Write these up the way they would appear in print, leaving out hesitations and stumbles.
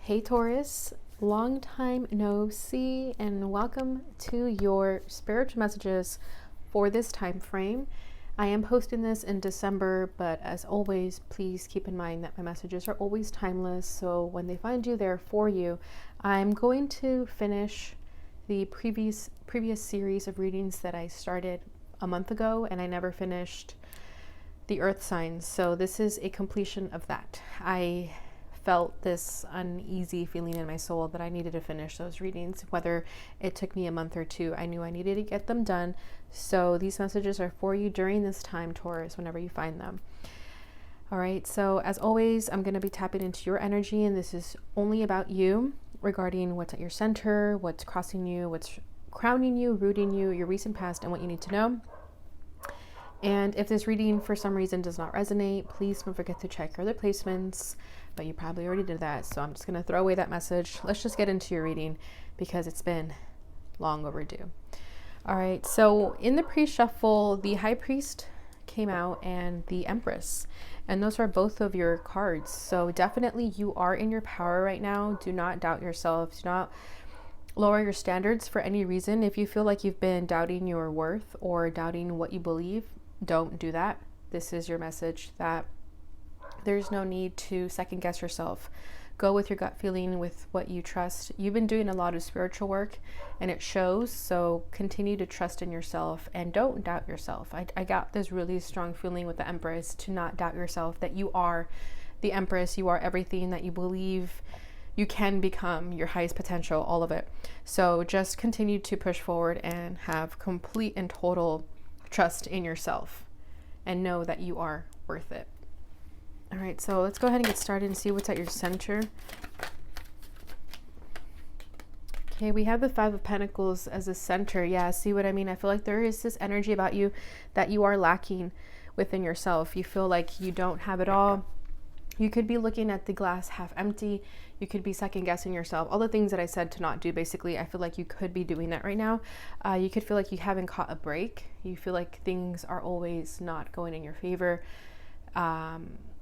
Hey Taurus, long time no see, and welcome to your spiritual messages for this time frame. I am posting this in December, but as always, please keep in mind that my messages are always timeless. So when they find you, they're for you. I'm going to finish the previous series of readings that I started a month ago, and I never finished the earth signs. So this is a completion of that. I felt this uneasy feeling in my soul that I needed to finish those readings. Whether it took me a month or two, I knew I needed to get them done. So these messages are for you during this time, Taurus, whenever you find them. All right, so as always, I'm going to be tapping into your energy, and this is only about you, regarding what's at your center, what's crossing you, what's crowning you, rooting you, your recent past, and what you need to know. And if this reading for some reason does not resonate, please don't forget to check your other placements, but you probably already did that. So I'm just going to throw away that message. Let's just get into your reading because it's been long overdue. All right. So in the pre-shuffle, the High Priest came out and the Empress, and those are both of your cards. So definitely you are in your power right now. Do not doubt yourself. Do not lower your standards for any reason. If you feel like you've been doubting your worth or doubting what you believe, don't do that. This is your message that there's no need to second guess yourself. Go with your gut feeling, with what you trust. You've been doing a lot of spiritual work and it shows. So continue to trust in yourself and don't doubt yourself. I got this really strong feeling with the Empress to not doubt yourself, that you are the Empress. You are everything that you believe you can become, your highest potential, all of it. So just continue to push forward and have complete and total trust in yourself and know that you are worth it. All right, so let's go ahead and get started and see what's at your center. Okay, we have the Five of Pentacles as a center. Yeah, see what I mean? I feel like there is this energy about you that you are lacking within yourself. You feel like you don't have it all. You could be looking at the glass half empty. You could be second guessing yourself. All the things that I said to not do, basically, I feel like you could be doing that right now. You could feel like you haven't caught a break. You feel like things are always not going in your favor.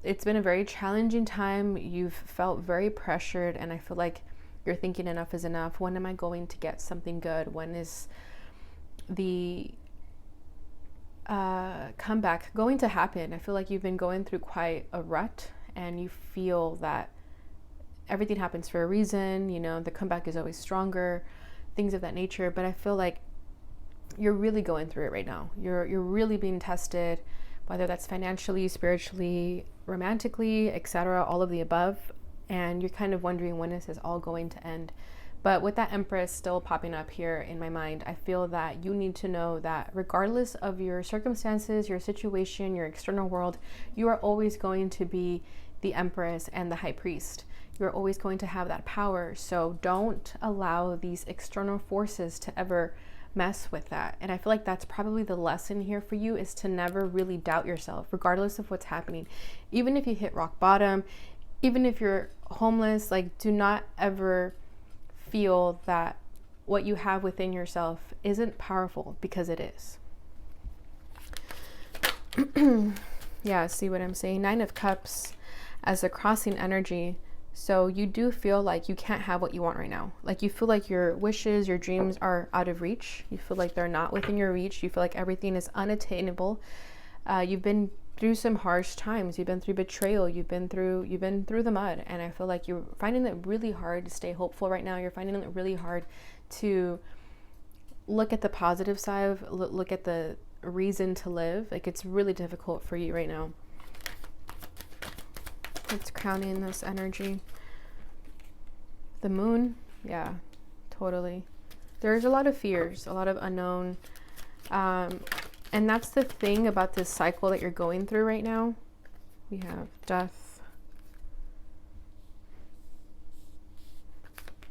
It's been a very challenging time. You've felt very pressured, and I feel like you're thinking enough is enough. When am I going to get something good? When is the comeback going to happen? I feel like you've been going through quite a rut, and you feel that everything happens for a reason. You know, the comeback is always stronger, things of that nature. But I feel like you're really going through it right now. You're really being tested, whether that's financially, spiritually, romantically, etc., all of the above. And you're kind of wondering, when is this all going to end? But with that Empress still popping up here in my mind, I feel that you need to know that regardless of your circumstances, your situation, your external world, you are always going to be the Empress and the High Priest. You're always going to have that power. So don't allow these external forces to ever mess with that. And I feel like that's probably the lesson here for you, is to never really doubt yourself, regardless of what's happening. Even if you hit rock bottom, even if you're homeless, like, do not ever feel that what you have within yourself isn't powerful, because it is. Yeah, see what I'm saying? Nine of Cups as a crossing energy. So you do feel like you can't have what you want right now. Like, you feel like your wishes, your dreams are out of reach. You feel like they're not within your reach. You feel like everything is unattainable. You've been through some harsh times. You've been through betrayal. You've been through the mud. And I feel like you're finding it really hard to stay hopeful right now. You're finding it really hard to look at the positive side, look at the reason to live. Like, it's really difficult for you right now. It's crowning this energy. The Moon, yeah, totally. There's a lot of fears, a lot of unknown. And that's the thing about this cycle that you're going through right now. We have Death.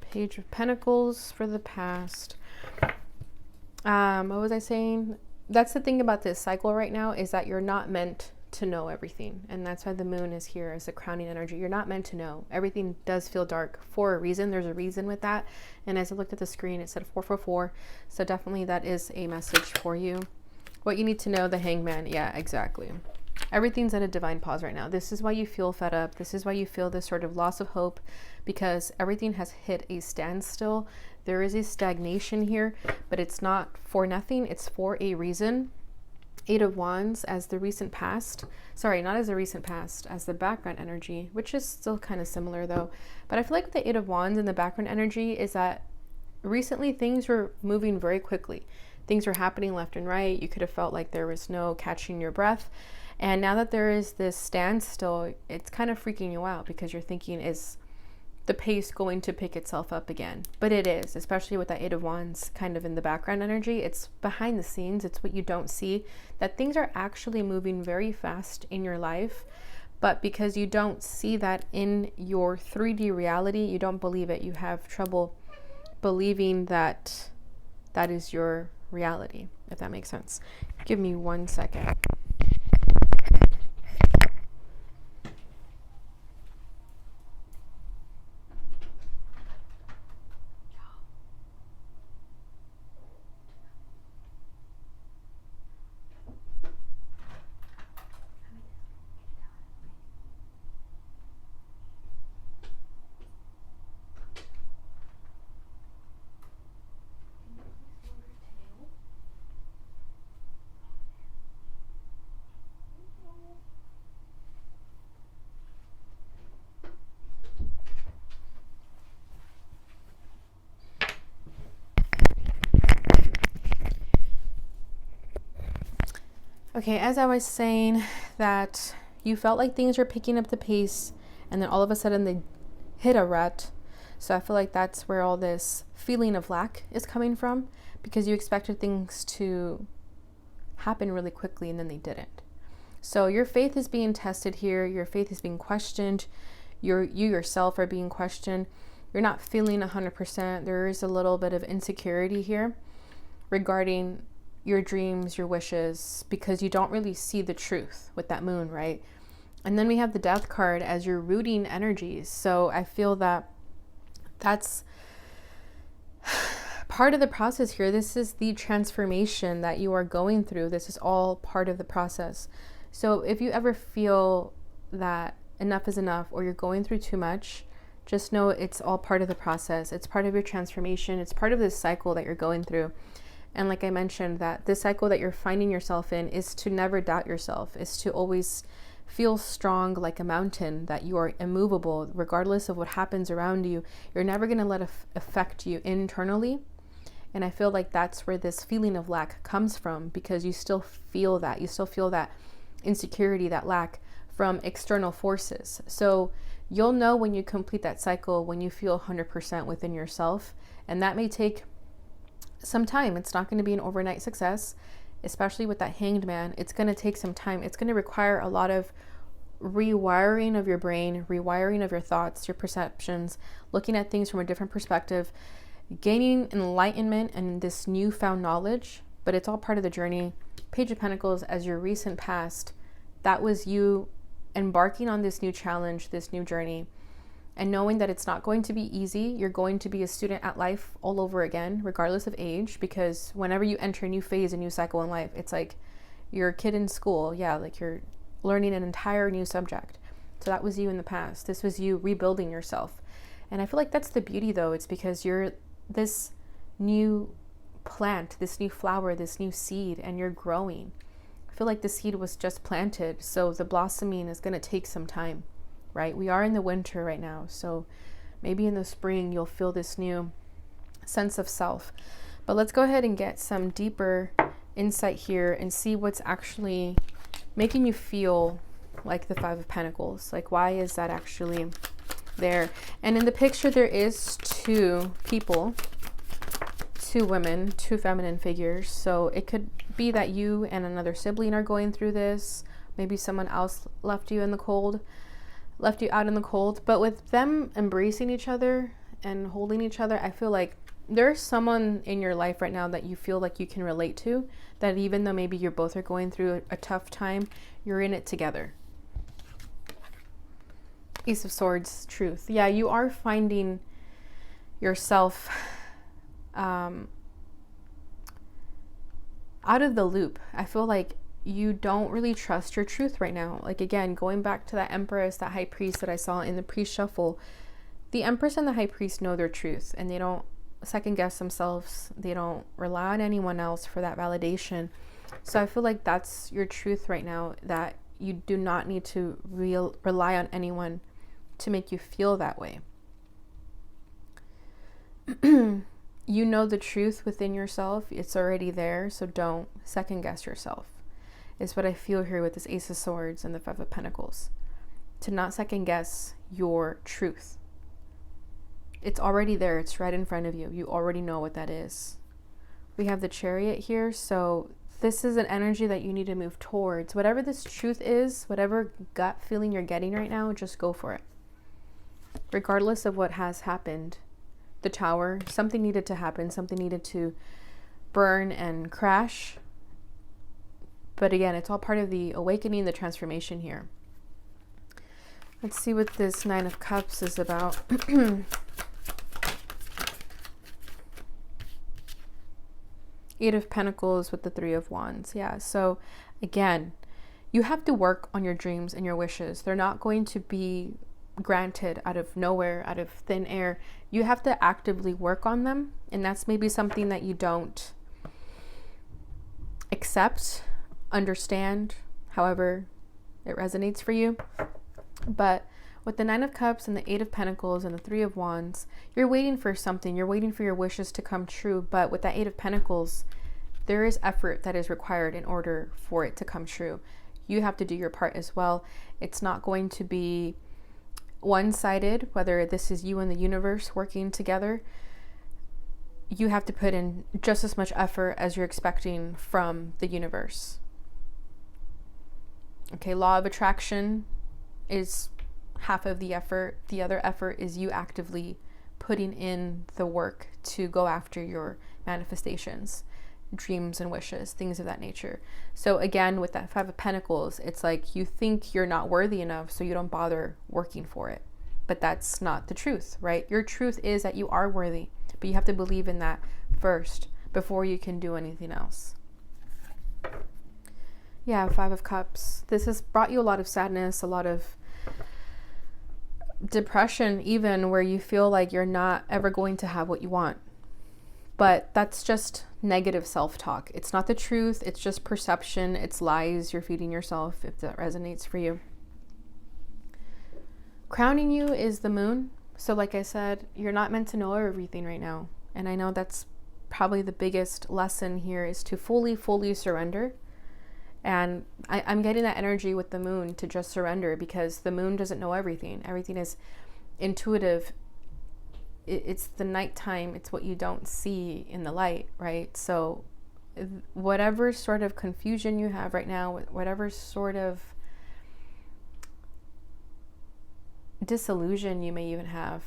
Page of Pentacles for the past. What was I saying? That's the thing about this cycle right now, is that you're not meant to know everything, and that's why the Moon is here as a crowning energy. You're not meant to know. Everything does feel dark for a reason. There's a reason with that. And as I looked at the screen, it said 444, so definitely that is a message for you. What you need to know, the Hangman. Yeah, exactly. Everything's at a divine pause right now. This is why you feel fed up. This is why you feel this sort of loss of hope, because everything has hit a standstill. There is a stagnation here, but it's not for nothing. It's for a reason. Eight of Wands as the recent past. Sorry, not as the recent past, as the background energy, which is still kind of similar though. But I feel like the Eight of Wands in the background energy is that recently things were moving very quickly. Things were happening left and right. You could have felt like there was no catching your breath. And now that there is this standstill, it's kind of freaking you out because you're thinking, is the pace going to pick itself up again? But it is, especially with that Eight of Wands kind of in the background energy. It's behind the scenes. It's what you don't see, that things are actually moving very fast in your life. But because you don't see that in your 3D reality, you don't believe it. You have trouble believing that that is your reality, if that makes sense. Give me 1 second. Okay, as I was saying, that you felt like things were picking up the pace and then all of a sudden they hit a rut. So I feel like that's where all this feeling of lack is coming from, because you expected things to happen really quickly and then they didn't. So your faith is being tested here. Your faith is being questioned. You yourself are being questioned. You're not feeling 100%. There is a little bit of insecurity here regarding your dreams, your wishes, because you don't really see the truth with that moon, right? And then we have the Death card as your rooting energies. So I feel that that's part of the process here. This is the transformation that you are going through. This is all part of the process. So if you ever feel that enough is enough or you're going through too much, just know it's all part of the process. It's part of your transformation. It's part of this cycle that you're going through. And like I mentioned, that this cycle that you're finding yourself in is to never doubt yourself, is to always feel strong like a mountain, that you are immovable regardless of what happens around you. You're never going to let it affect you internally. And I feel like that's where this feeling of lack comes from, because you still feel that. You still feel that insecurity, that lack from external forces. So you'll know when you complete that cycle, when you feel 100% within yourself. And that may take some time. It's not going to be an overnight success, especially with that Hanged Man. It's going to take some time. It's going to require a lot of rewiring of your brain, rewiring of your thoughts, your perceptions, looking at things from a different perspective, gaining enlightenment and this newfound knowledge. But it's all part of the journey. Page of Pentacles as your recent past, that was you embarking on this new challenge, this new journey, and knowing that it's not going to be easy. You're going to be a student at life all over again, regardless of age, because whenever you enter a new phase, a new cycle in life, it's like you're a kid in school. Yeah, like you're learning an entire new subject. So that was you in the past. This was you rebuilding yourself. And I feel like that's the beauty though. It's because you're this new plant, this new flower, this new seed, and you're growing. I feel like the seed was just planted, so the blossoming is going to take some time, right? We are in the winter right now, so maybe in the spring you'll feel this new sense of self. But let's go ahead and get some deeper insight here and see what's actually making you feel like the Five of Pentacles. Like, why is that actually there? And in the picture there is two people, two women, two feminine figures. So it could be that you and another sibling are going through this. Maybe someone else left you out in the cold. But with them embracing each other and holding each other, I feel like there's someone in your life right now that you feel like you can relate to, that even though maybe you're both are going through a tough time, you're in it together. Ace of Swords, truth. Yeah, you are finding yourself out of the loop. I feel like you don't really trust your truth right now. Like, again, going back to that Empress, that High Priest that I saw in the priest shuffle, the Empress and the High Priest know their truth, and they don't second guess themselves. They don't rely on anyone else for that validation. So I feel like that's your truth right now, that you do not need to rely on anyone to make you feel that way. You know the truth within yourself. It's already there, so don't second guess yourself. Is what I feel here with this Ace of Swords and the Five of Pentacles. To not second guess your truth. It's already there. It's right in front of you. You already know what that is. We have the Chariot here, so this is an energy that you need to move towards. Whatever this truth is, whatever gut feeling you're getting right now, just go for it. Regardless of what has happened. The Tower, something needed to happen. Something needed to burn and crash. But again, it's all part of the awakening, the transformation here. Let's see what this Nine of Cups is about. Eight of Pentacles with the Three of Wands. Yeah, so again, you have to work on your dreams and your wishes. They're not going to be granted out of nowhere, out of thin air. You have to actively work on them. And that's maybe something that you don't accept, understand, however it resonates for you. But with the Nine of Cups and the Eight of Pentacles and the Three of Wands, you're waiting for something. You're waiting for your wishes to come true. But with that Eight of Pentacles, there is effort that is required in order for it to come true. You have to do your part as well. It's not going to be one-sided, whether this is you and the universe working together. You have to put in just as much effort as you're expecting from the universe. Okay, law of attraction is half of the effort. The other effort is you actively putting in the work to go after your manifestations, dreams and wishes, things of that nature. So again, with that Five of Pentacles, it's like you think you're not worthy enough, so you don't bother working for it. But that's not the truth, right? Your truth is that you are worthy, but you have to believe in that first before you can do anything else. Yeah, Five of Cups. This has brought you a lot of sadness, a lot of depression, even, where you feel like you're not ever going to have what you want. But that's just negative self-talk. It's not the truth. It's just perception. It's lies you're feeding yourself, if that resonates for you. Crowning you is the Moon. So like I said, you're not meant to know everything right now. And I know that's probably the biggest lesson here, is to fully surrender. And I'm getting that energy with the Moon to just surrender, because the Moon doesn't know everything. Everything is intuitive. It's the nighttime. It's what you don't see in the light, right? So whatever sort of confusion you have right now, whatever sort of disillusion you may even have,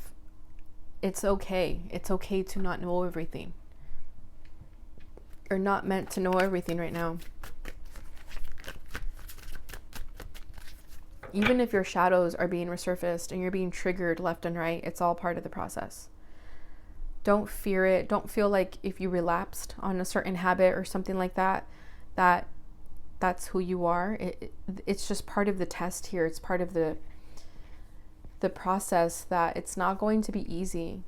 it's okay. It's okay to not know everything. You're not meant to know everything right now. Even if your shadows are being resurfaced and you're being triggered left and right, it's all part of the process. Don't fear it. Don't feel like if you relapsed on a certain habit or something like that, that's who you are. It's just part of the test here. It's part of the process, that it's not going to be easy.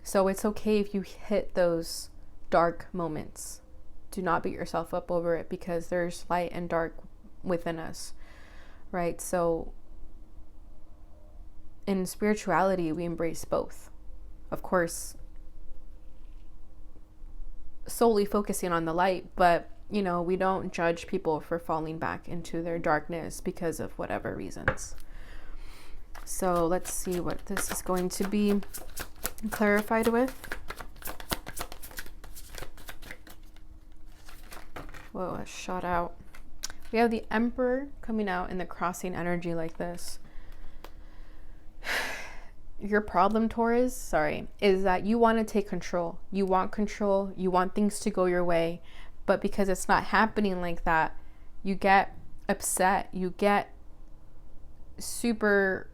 So it's okay if you hit those dark moments. Do not beat yourself up over it, because there's light and dark within us, right? So in spirituality, we embrace both. Of course, solely focusing on the light, but you know, we don't judge people for falling back into their darkness because of whatever reasons. So let's see what this is going to be clarified with. Whoa, it shot out. We have the Emperor coming out in the crossing energy like this. Your problem, Taurus, is that you want to take control. You want control. You want things to go your way. But because it's not happening like that, you get upset. You get super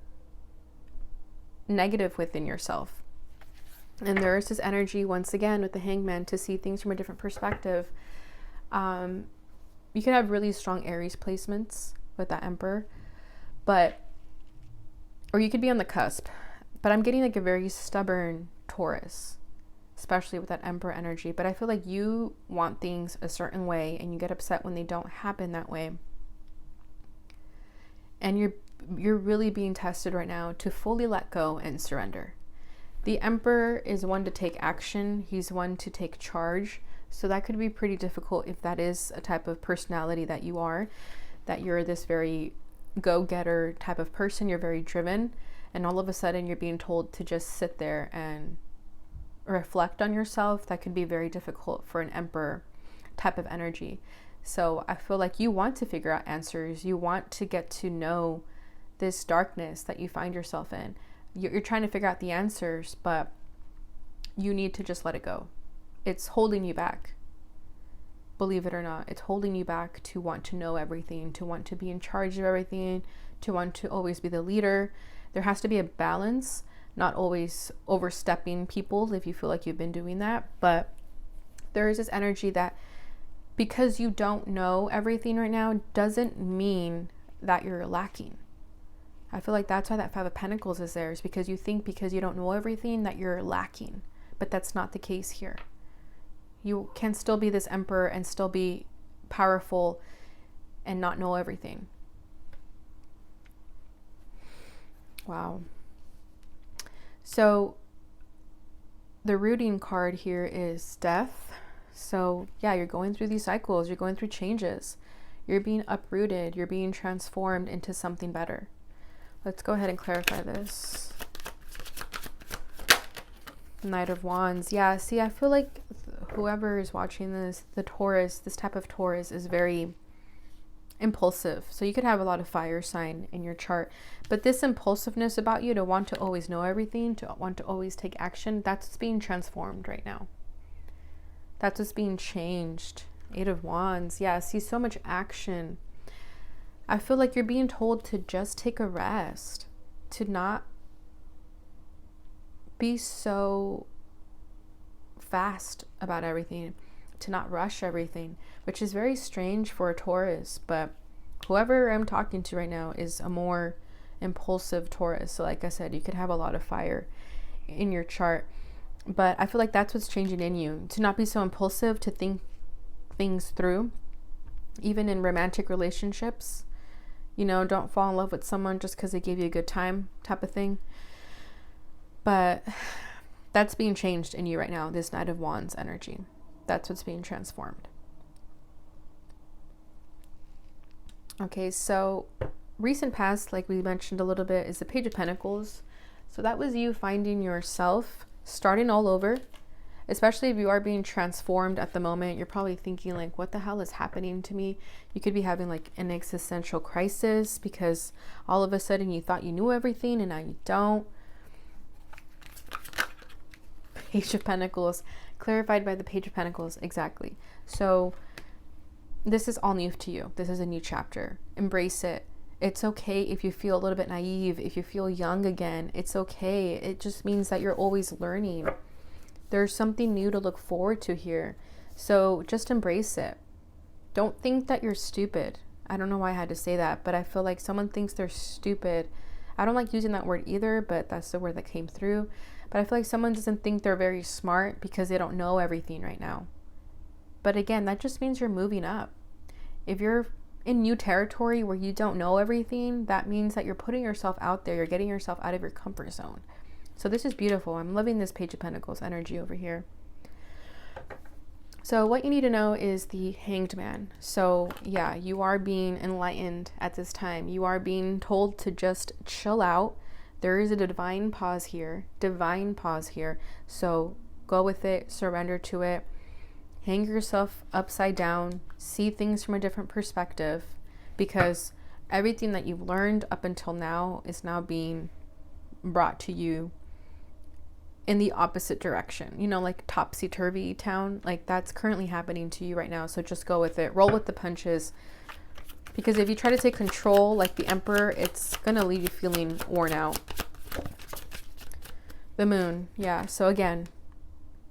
negative within yourself. And there is this energy, once again, with the Hangman, to see things from a different perspective. You could have really strong Aries placements with that Emperor, or you could be on the cusp, but I'm getting like a very stubborn Taurus, especially with that Emperor energy. But I feel like you want things a certain way and you get upset when they don't happen that way. And you're really being tested right now to fully let go and surrender. The Emperor is one to take action. He's one to take charge. So that could be pretty difficult if that is a type of personality that you are, that you're this very go-getter type of person. You're very driven, and all of a sudden you're being told to just sit there and reflect on yourself. That could be very difficult for an Emperor type of energy. So I feel like you want to figure out answers. You want to get to know this darkness that you find yourself in. You're trying to figure out the answers, but you need to just let it go. It's holding you back. Believe it or not, it's holding you back to want to know everything, to want to be in charge of everything, to want to always be the leader. There has to be a balance, not always overstepping people if you feel like you've been doing that. But there is this energy that because you don't know everything right now doesn't mean that you're lacking. I feel like that's why that Five of Pentacles is there, is because you think because you don't know everything that you're lacking. But that's not the case here. You can still be this Emperor and still be powerful and not know everything. Wow. So the rooting card here is death. So yeah, you're going through these cycles. You're going through changes. You're being uprooted. You're being transformed into something better. Let's go ahead and clarify this. Knight of Wands. Yeah, see, I feel like whoever is watching this, the Taurus, this type of Taurus is very impulsive. So you could have a lot of fire sign in your chart, but this impulsiveness about you to want to always know everything, to want to always take action, that's what's being transformed right now. That's what's being changed. Eight of Wands. Yeah, see, so much action. I feel like you're being told to just take a rest, to not be so fast about everything, to not rush everything, which is very strange for a Taurus. But whoever I'm talking to right now is a more impulsive Taurus. So like I said, you could have a lot of fire in your chart, but I feel like that's what's changing in you, to not be so impulsive, to think things through, even in romantic relationships. You know, don't fall in love with someone just because they gave you a good time type of thing. But that's being changed in you right now, this Knight of Wands energy. That's what's being transformed. Okay, so recent past, like we mentioned a little bit, is the Page of Pentacles. So that was you finding yourself, starting all over. Especially if you are being transformed at the moment, you're probably thinking like, what the hell is happening to me? You could be having like an existential crisis because all of a sudden you thought you knew everything and now you don't. Page of Pentacles, clarified by the Page of Pentacles, exactly. So this is all new to you. This is a new chapter. Embrace it. It's okay if you feel a little bit naive, if you feel young again. It's okay. It just means that you're always learning. There's something new to look forward to here. So just embrace it. Don't think that you're stupid. I don't know why I had to say that, but I feel like someone thinks they're stupid. I don't like using that word either, but that's the word that came through. But I feel like someone doesn't think they're very smart because they don't know everything right now. But again, that just means you're moving up. If you're in new territory where you don't know everything, that means that you're putting yourself out there. You're getting yourself out of your comfort zone. So this is beautiful. I'm loving this Page of Pentacles energy over here. So what you need to know is the Hanged Man. So yeah, you are being enlightened at this time. You are being told to just chill out. There is a divine pause here. Divine pause here. So go with it. Surrender to it. Hang yourself upside down. See things from a different perspective, because everything that you've learned up until now is now being brought to you in the opposite direction, you know, like topsy-turvy town, like that's currently happening to you right now. So just go with it, roll with the punches, because if you try to take control like the Emperor, it's gonna leave you feeling worn out. The Moon, yeah. So again,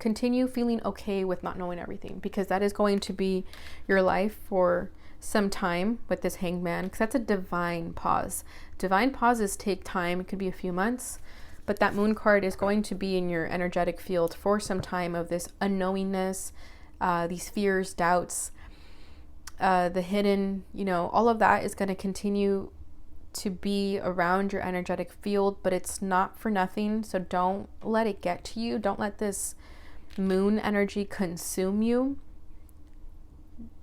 continue feeling okay with not knowing everything, because that is going to be your life for some time with this hangman, because that's a divine pause. Divine pauses take time. It could be a few months, but that moon card is going to be in your energetic field for some time of this unknowingness, these fears, doubts, the hidden, all of that is going to continue to be around your energetic field, but it's not for nothing. So don't let it get to you. Don't let this moon energy consume you.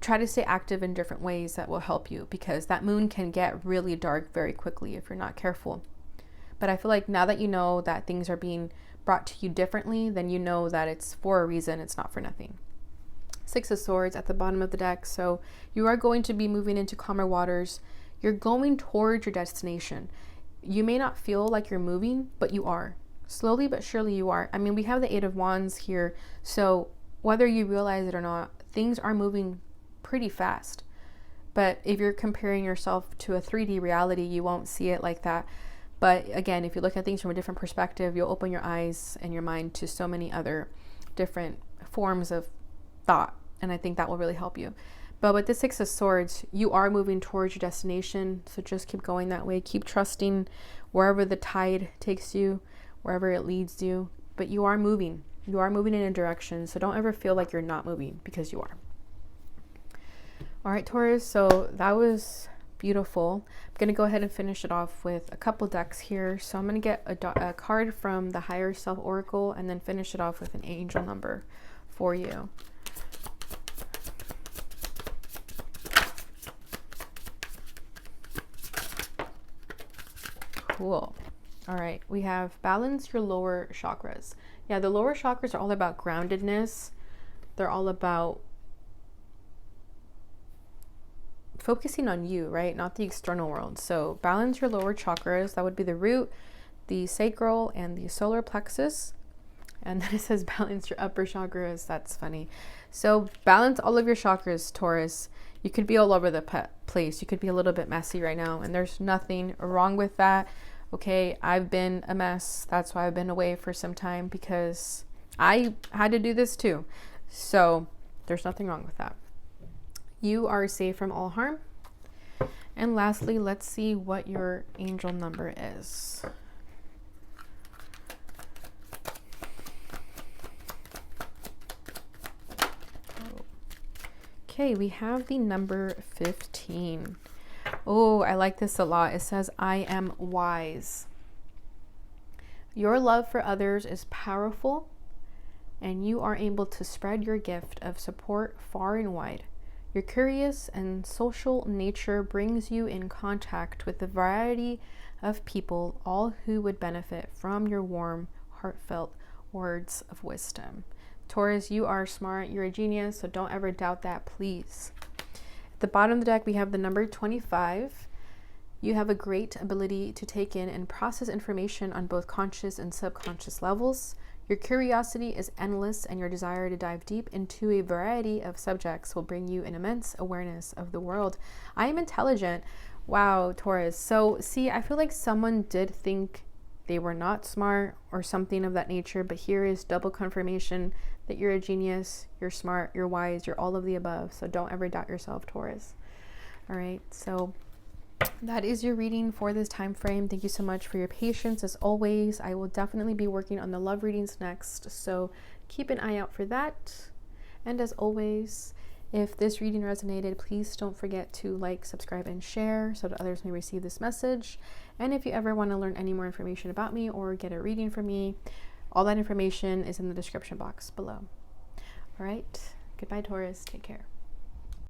Try to stay active in different ways that will help you, because that moon can get really dark very quickly if you're not careful. But I feel like now that you know that things are being brought to you differently, then you know that it's for a reason. It's not for nothing. Six of Swords at the bottom of the deck. So you are going to be moving into calmer waters. You're going towards your destination. You may not feel like you're moving, but you are. Slowly but surely you are. I mean, we have the Eight of Wands here. So whether you realize it or not, things are moving pretty fast. But if you're comparing yourself to a 3D reality, you won't see it like that. But again, if you look at things from a different perspective, you'll open your eyes and your mind to so many other different forms of thought. And I think that will really help you. But with the Six of Swords, you are moving towards your destination. So just keep going that way. Keep trusting wherever the tide takes you, wherever it leads you. But you are moving. You are moving in a direction. So don't ever feel like you're not moving, because you are. All right, Taurus. So that was beautiful. I'm going to go ahead and finish it off with a couple decks here. So I'm going to get a card from the Higher Self Oracle and then finish it off with an angel number for you. Cool. All right, we have balance your lower chakras. Yeah, the lower chakras are all about groundedness. They're all about focusing on you, right? Not the external world. So balance your lower chakras. That would be the root, the sacral, and the solar plexus. And then it says balance your upper chakras. That's funny. So balance all of your chakras, Taurus. You could be all over the place. You could be a little bit messy right now, and there's nothing wrong with that. Okay, I've been a mess. That's why I've been away for some time, because I had to do this too. So there's nothing wrong with that. You are safe from all harm. And lastly, let's see what your angel number is. Okay, we have the number 15. Oh, I like this a lot. It says, I am wise. Your love for others is powerful, and you are able to spread your gift of support far and wide. Your curious and social nature brings you in contact with a variety of people, all who would benefit from your warm, heartfelt words of wisdom. Taurus, you are smart. You're a genius, so don't ever doubt that, please. At the bottom of the deck, we have the number 25. You have a great ability to take in and process information on both conscious and subconscious levels. Your curiosity is endless, and your desire to dive deep into a variety of subjects will bring you an immense awareness of the world. I am intelligent. Wow, Taurus. So see, I feel like someone did think they were not smart or something of that nature, but here is double confirmation that you're a genius, you're smart, you're wise, you're all of the above. So don't ever doubt yourself, Taurus. All right, so that is your reading for this time frame. Thank you so much for your patience. As always, I will definitely be working on the love readings next, so keep an eye out for that. And as always, if this reading resonated, please don't forget to like, subscribe, and share so that others may receive this message. And if you ever want to learn any more information about me or get a reading from me, all that information is in the description box below. All right, goodbye, Taurus. Take care.